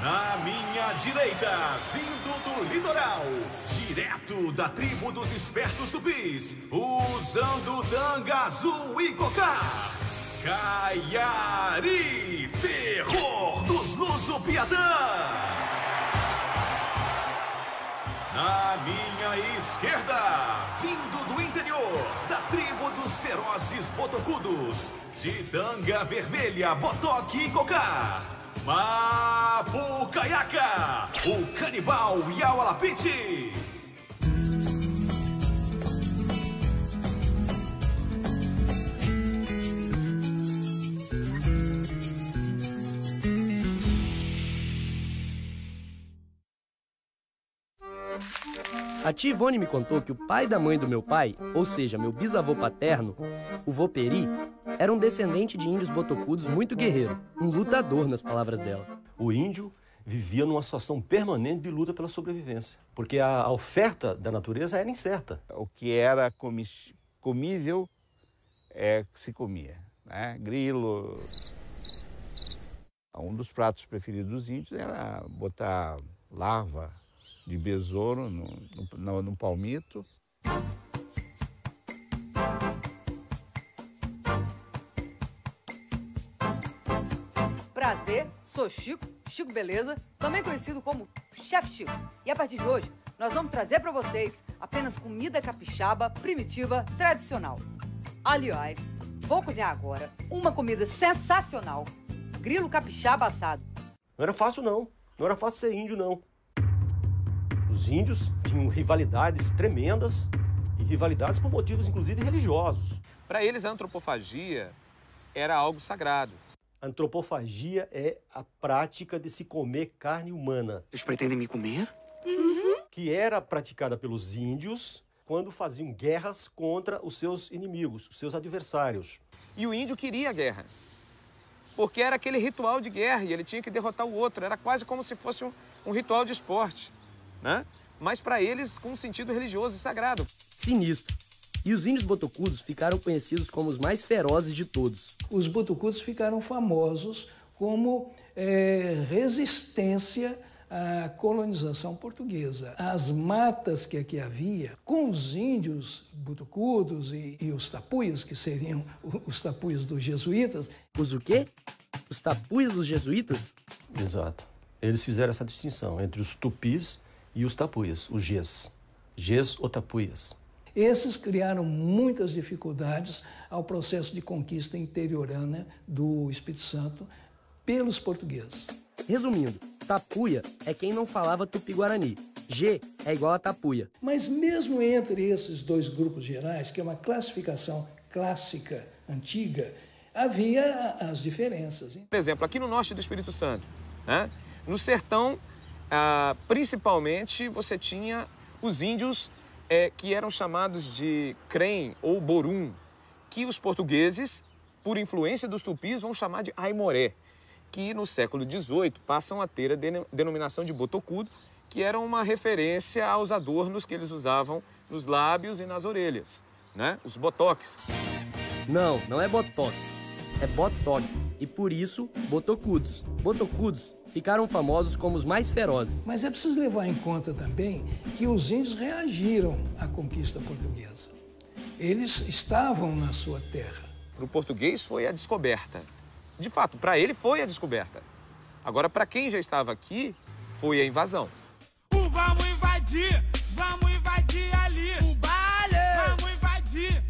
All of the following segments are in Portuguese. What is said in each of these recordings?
Na minha direita, vindo do litoral, direto da tribo dos espertos tupis, usando tanga azul e cocar, Kayari, terror dos Luso-Piatã. Na minha esquerda, vindo do interior, da tribo dos ferozes botocudos, de tanga vermelha, botoque e cocar, Mapucaiaca, o canibal Yawalapiti. A tia Ivone me contou que o pai da mãe do meu pai, ou seja, meu bisavô paterno, o vô Peri, era um descendente de índios botocudos muito guerreiro, um lutador nas palavras dela. O índio vivia numa situação permanente de luta pela sobrevivência, porque a oferta da natureza era incerta. O que era comível se comia, né? Grilo. Um dos pratos preferidos dos índios era botar larva de besouro no palmito. Prazer, sou Chico Beleza, também conhecido como Chef Chico. E a partir de hoje, nós vamos trazer para vocês apenas comida capixaba, primitiva, tradicional. Aliás, vou cozinhar agora uma comida sensacional, grilo capixaba assado. Não era fácil não era fácil ser índio não. Os índios tinham rivalidades tremendas e rivalidades por motivos, inclusive, religiosos. Para eles, a antropofagia era algo sagrado. A antropofagia é a prática de se comer carne humana. Eles pretendem me comer? Que era praticada pelos índios quando faziam guerras contra os seus inimigos, os seus adversários. E o índio queria a guerra, porque era aquele ritual de guerra e ele tinha que derrotar o outro. Era quase como se fosse um ritual de esporte, né? Mas para eles com um sentido religioso e sagrado. Sinistro. E os índios botocudos ficaram conhecidos como os mais ferozes de todos. Os botocudos ficaram famosos como resistência à colonização portuguesa. As matas que aqui havia, com os índios botocudos e os tapuias, que seriam os tapuias dos jesuítas. Os o quê? Os tapuias dos jesuítas? Exato. Eles fizeram essa distinção entre os tupis e os tapuias, os Gs ou tapuias. Esses criaram muitas dificuldades ao processo de conquista interiorana do Espírito Santo pelos portugueses. Resumindo, tapuia é quem não falava tupi-guarani. G é igual a tapuia. Mas mesmo entre esses dois grupos gerais, que é uma classificação clássica, antiga, havia as diferenças. Por exemplo, aqui no norte do Espírito Santo, né? No sertão, principalmente, você tinha os índios que eram chamados de Crem ou Borum, que os portugueses, por influência dos tupis, vão chamar de Aimoré, que no século XVIII passam a ter a denominação de botocudo, que era uma referência aos adornos que eles usavam nos lábios e nas orelhas, né? Os botox. Não é botox, é botoque, e por isso, botocudos. Botocudos ficaram famosos como os mais ferozes. Mas é preciso levar em conta também que os índios reagiram à conquista portuguesa. Eles estavam na sua terra. Para o português foi a descoberta. De fato, para ele foi a descoberta. Agora, para quem já estava aqui, foi a invasão. Vamos invadir ali. O baile! Vamos invadir!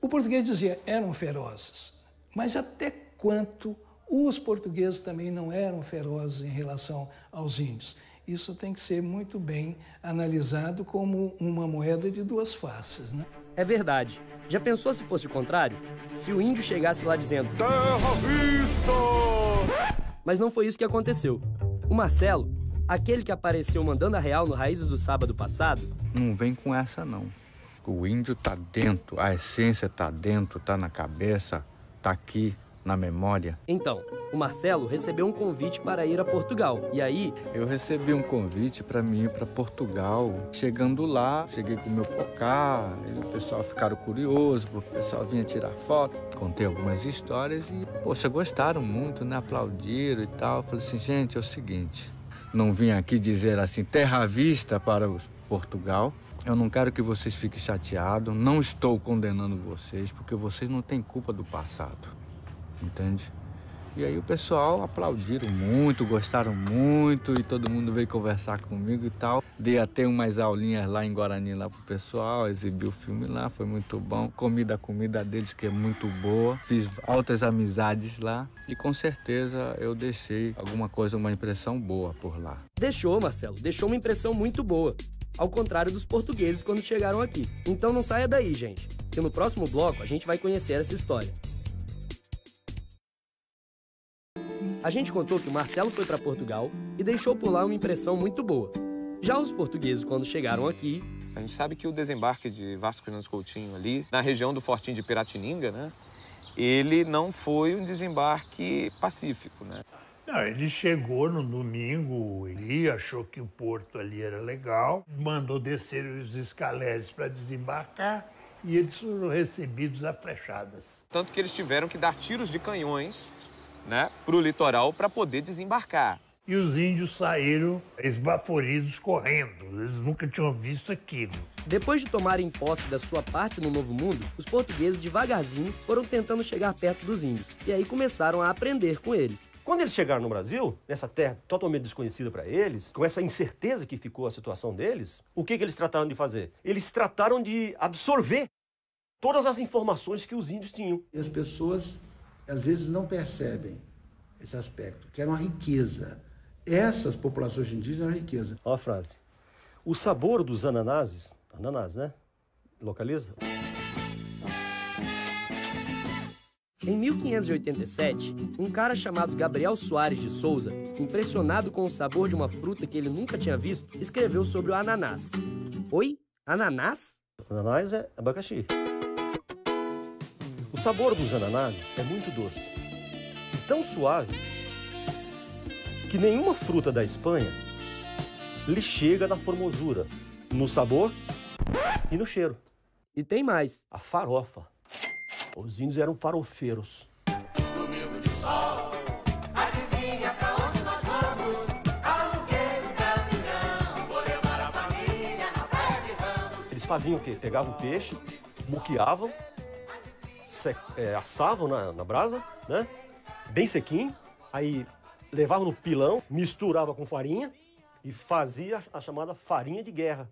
O português dizia, eram ferozes. Mas até quanto os portugueses também não eram ferozes em relação aos índios. Isso tem que ser muito bem analisado como uma moeda de duas faces, né? É verdade. Já pensou se fosse o contrário? Se o índio chegasse lá dizendo Terra à vista! Mas não foi isso que aconteceu. O Marcelo, aquele que apareceu mandando a real no Raízes do sábado passado... Não vem com essa, não. O índio tá dentro, a essência tá dentro, tá na cabeça, tá aqui, na memória. Então, o Marcelo recebeu um convite para ir a Portugal. E aí... Eu recebi um convite para mim ir para Portugal. Chegando lá, cheguei com o meu pocá, e o pessoal ficaram curiosos, o pessoal vinha tirar foto. Contei algumas histórias e, poxa, gostaram muito, né? Aplaudiram e tal. Eu falei assim, gente, é o seguinte, não vim aqui dizer assim, terra à vista para Portugal. Eu não quero que vocês fiquem chateados, não estou condenando vocês, porque vocês não têm culpa do passado, entende? E aí o pessoal aplaudiram muito, gostaram muito e todo mundo veio conversar comigo e tal. Dei até umas aulinhas lá em Guarani lá pro pessoal, exibi o filme lá, foi muito bom. Comi da comida deles que é muito boa, fiz altas amizades lá e com certeza eu deixei alguma coisa, uma impressão boa por lá. Deixou, Marcelo, deixou uma impressão muito boa. Ao contrário dos portugueses quando chegaram aqui. Então não saia daí, gente, que no próximo bloco a gente vai conhecer essa história. A gente contou que o Marcelo foi para Portugal e deixou por lá uma impressão muito boa. Já os portugueses, quando chegaram aqui... A gente sabe que o desembarque de Vasco Fernandes Coutinho ali, na região do Fortinho de Piratininga, né? Ele não foi um desembarque pacífico, né? Não, ele chegou no domingo, ele achou que o porto ali era legal, mandou descer os escaleres para desembarcar e eles foram recebidos a flechadas. Tanto que eles tiveram que dar tiros de canhões, né, para o litoral para poder desembarcar. E os índios saíram esbaforidos correndo, eles nunca tinham visto aquilo. Depois de tomarem posse da sua parte no Novo Mundo, os portugueses devagarzinho foram tentando chegar perto dos índios e aí começaram a aprender com eles. Quando eles chegaram no Brasil, nessa terra totalmente desconhecida para eles, com essa incerteza que ficou a situação deles, o que eles trataram de fazer? Eles trataram de absorver todas as informações que os índios tinham. E as pessoas, às vezes, não percebem esse aspecto, que era uma riqueza. Essas populações indígenas eram riqueza. Olha a frase. O sabor dos ananases, ananás, né? Localiza? Em 1587, um cara chamado Gabriel Soares de Souza, impressionado com o sabor de uma fruta que ele nunca tinha visto, escreveu sobre o ananás. Oi? Ananás? Ananás é abacaxi. O sabor dos ananases é muito doce e tão suave que nenhuma fruta da Espanha lhe chega na formosura, no sabor e no cheiro. E tem mais. A farofa. Os índios eram farofeiros. Domingo de sol, adivinha pra onde nós vamos? Aluguei um caminhão, vou levar a família na praia de Ramos. Eles faziam o quê? Pegavam o peixe, muqueavam, assavam na brasa, né? Bem sequinho, aí levavam no pilão, misturava com farinha e fazia a chamada farinha de guerra.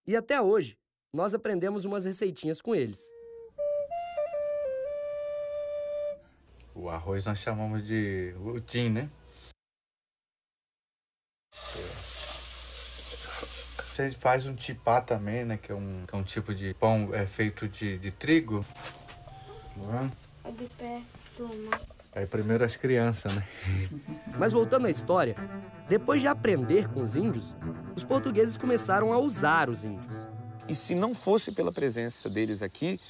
E até hoje, nós aprendemos umas receitinhas com eles. O arroz nós chamamos de utim, né? A gente faz um tipá também, né? Que é um tipo de pão feito de trigo. É de pé, toma. Aí primeiro as crianças, né? Mas voltando à história, depois de aprender com os índios, os portugueses começaram a usar os índios. E se não fosse pela presença deles aqui,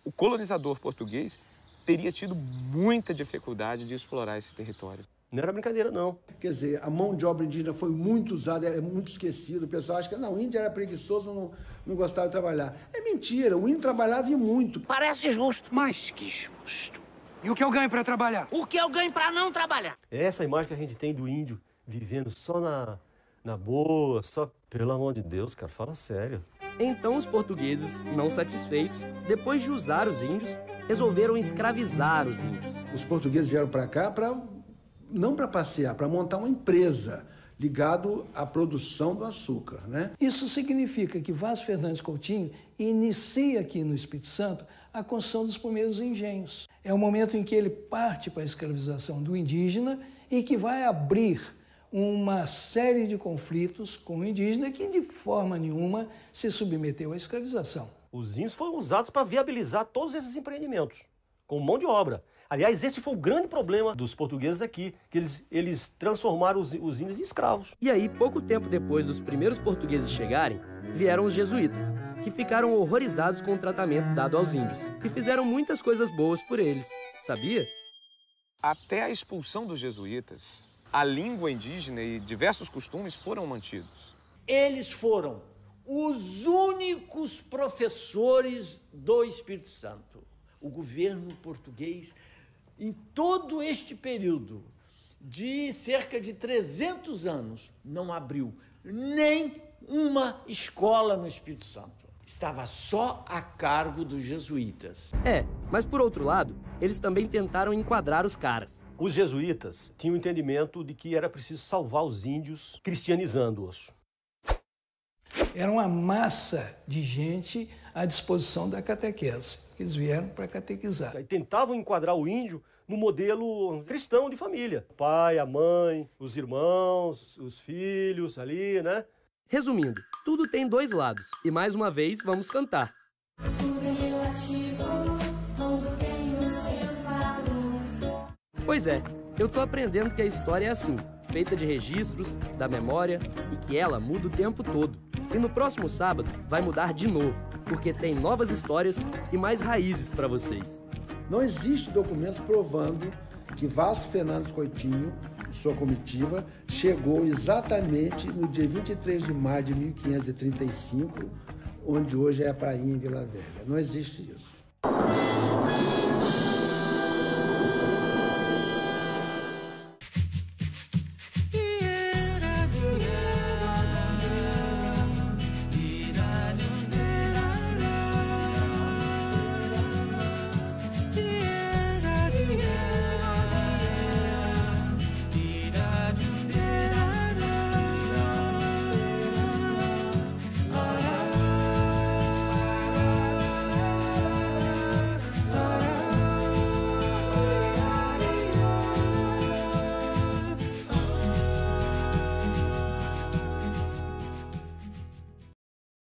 o colonizador português teria tido muita dificuldade de explorar esse território. Não era brincadeira, não. Quer dizer, a mão de obra indígena foi muito usada, é muito esquecido. O pessoal acha que não, o índio era preguiçoso, não gostava de trabalhar. É mentira, o índio trabalhava e muito. Parece justo. Mas que justo. E o que eu ganho para trabalhar? O que eu ganho para não trabalhar? É essa imagem que a gente tem do índio vivendo só na boa, só... Pelo amor de Deus, cara, fala sério. Então os portugueses, não satisfeitos, depois de usar os índios, resolveram escravizar os índios. Os portugueses vieram para cá não para passear, para montar uma empresa ligado à produção do açúcar, né? Isso significa que Vasco Fernandes Coutinho inicia aqui no Espírito Santo a construção dos primeiros engenhos. É o momento em que ele parte para a escravização do indígena e que vai abrir uma série de conflitos com o indígena que de forma nenhuma se submeteu à escravização. Os índios foram usados para viabilizar todos esses empreendimentos, com mão de obra. Aliás, esse foi o grande problema dos portugueses aqui, que eles transformaram os índios em escravos. E aí, pouco tempo depois dos primeiros portugueses chegarem, vieram os jesuítas, que ficaram horrorizados com o tratamento dado aos índios e fizeram muitas coisas boas por eles, sabia? Até a expulsão dos jesuítas, a língua indígena e diversos costumes foram mantidos. Eles foram os únicos professores do Espírito Santo. O governo português, em todo este período, de cerca de 300 anos, não abriu nem uma escola no Espírito Santo. Estava só a cargo dos jesuítas. Mas por outro lado, eles também tentaram enquadrar os caras. Os jesuítas tinham o entendimento de que era preciso salvar os índios cristianizando-os. Era uma massa de gente à disposição da catequese. Eles vieram para catequizar. E tentavam enquadrar o índio no modelo cristão de família. O pai, a mãe, os irmãos, os filhos ali, né? Resumindo, tudo tem dois lados. E mais uma vez, vamos cantar. Tudo é relativo, tudo tem o seu valor. Pois é, eu tô aprendendo que a história é assim, feita de registros, da memória, e que ela muda o tempo todo. E no próximo sábado vai mudar de novo, porque tem novas histórias e mais raízes para vocês. Não existe documentos provando que Vasco Fernandes Coutinho e sua comitiva chegou exatamente no dia 23 de maio de 1535, onde hoje é a prainha em Vila Velha. Não existe isso.